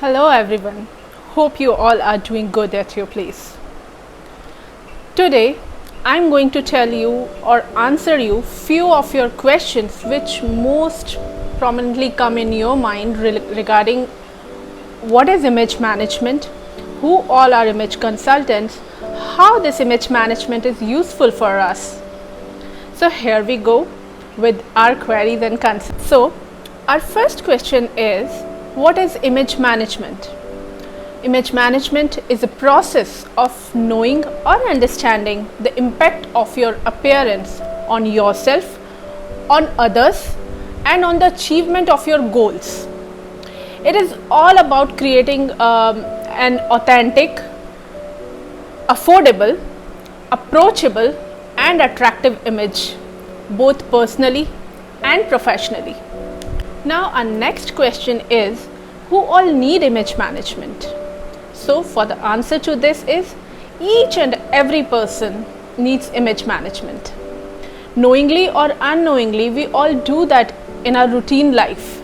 Hello everyone, hope you all are doing good at your place. Today I am going to tell you or answer you few of your questions which most prominently come in your mind regarding what is image management, who all are image consultants, how this image management is useful for us. So here we go with our queries and concerns. So our first question is, what is image management? Image management is a process of knowing or understanding the impact of your appearance on yourself, on others, and on the achievement of your goals. It is all about creating an authentic, affordable, approachable, and attractive image, both personally and professionally. Now our next question is, who all need image management? So for the answer to this is, each and every person needs image management. Knowingly or unknowingly, we all do that in our routine life.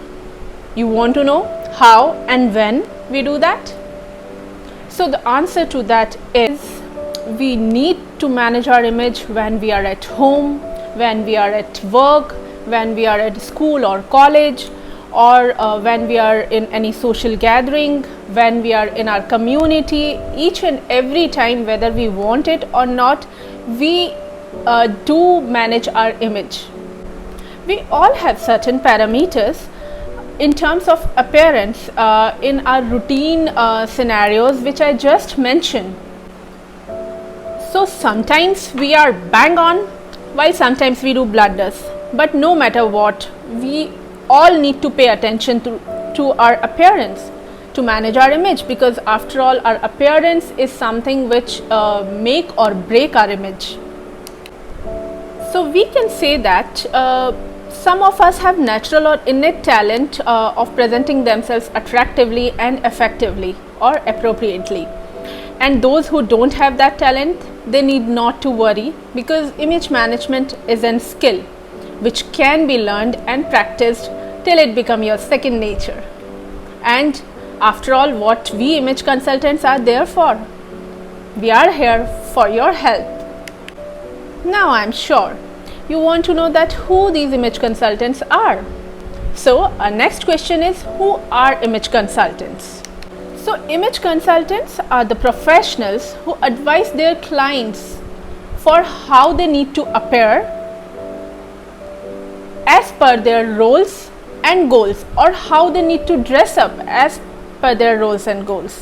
You want to know how and when we do that? So the answer to that is, we need to manage our image when we are at home, when we are at work, when we are at school or college, or when we are in any social gathering, when we are in our community. Each and every time, whether we want it or not, we do manage our image. We all have certain parameters in terms of appearance in our routine scenarios which I just mentioned. So sometimes we are bang on, while sometimes we do blunders. But no matter what, we all need to pay attention to our appearance to manage our image, because after all, our appearance is something which make or break our image. So we can say that some of us have natural or innate talent of presenting themselves attractively and effectively or appropriately, and those who don't have that talent, they need not to worry, because image management is a skill which can be learned and practiced till it becomes your second nature. And after all, what we image consultants are there for? We are here for your help. Now I'm sure you want to know that who these image consultants are. So our next question is, who are image consultants? So image consultants are the professionals who advise their clients for how they need to appear as per their roles and goals, or how they need to dress up as per their roles and goals.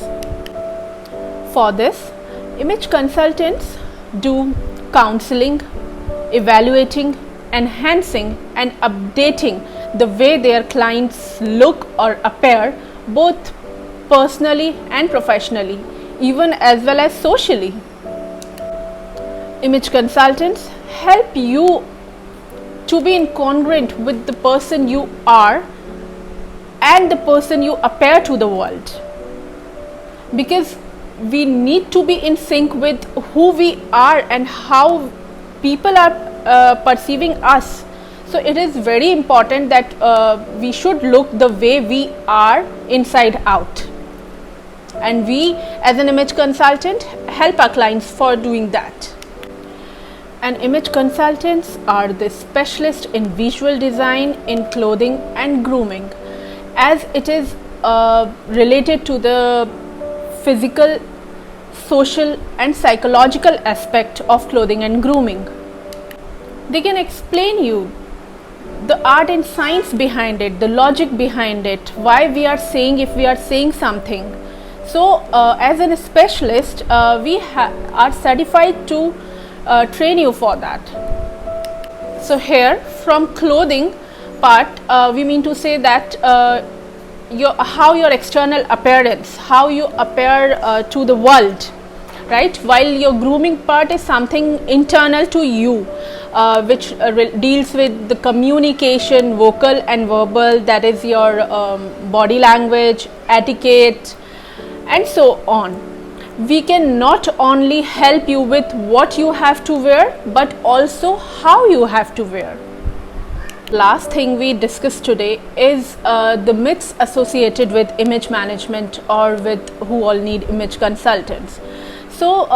For this, image consultants do counseling, evaluating, enhancing and updating the way their clients look or appear, both personally and professionally, even as well as socially. Image consultants help you to be incongruent with the person you are and the person you appear to the world, because we need to be in sync with who we are and how people are perceiving us. So it is very important that we should look the way we are inside out, and we as an image consultant help our clients for doing that. And image consultants are the specialists in visual design, in clothing and grooming, as it is related to the physical, social and psychological aspect of clothing and grooming. They can explain you the art and science behind it, the logic behind it, why we are saying, if we are saying something. So as a specialist, we are certified to train you for that. So here, from clothing part, we mean to say that how your external appearance, how you appear to the world, right? While your grooming part is something internal to you, which deals with the communication, vocal and verbal, that is your body language, etiquette and so on. We can not only help you with what you have to wear, but also how you have to wear. Last thing we discussed today is the myths associated with image management or with who all need image consultants. So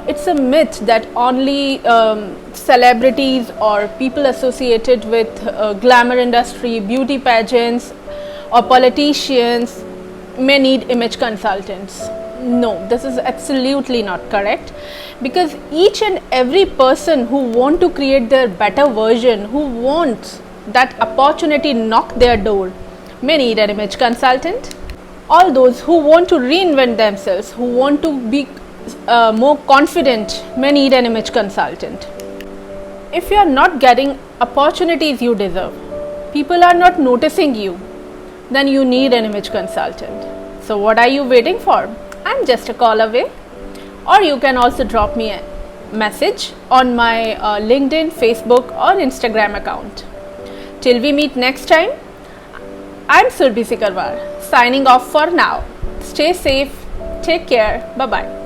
it's a myth that only celebrities or people associated with glamour industry, beauty pageants or politicians may need image consultants. No, this is absolutely not correct, because each and every person who want to create their better version, who wants that opportunity knock their door, may need an image consultant. All those who want to reinvent themselves, who want to be more confident, may need an image consultant. If you are not getting opportunities you deserve, people are not noticing you, then you need an image consultant. So what are you waiting for? I'm just a call away. Or you can also drop me a message on my LinkedIn, Facebook or Instagram account. Till we meet next time, I'm Surbhi Sikarwar, signing off for now. Stay safe, take care, bye bye.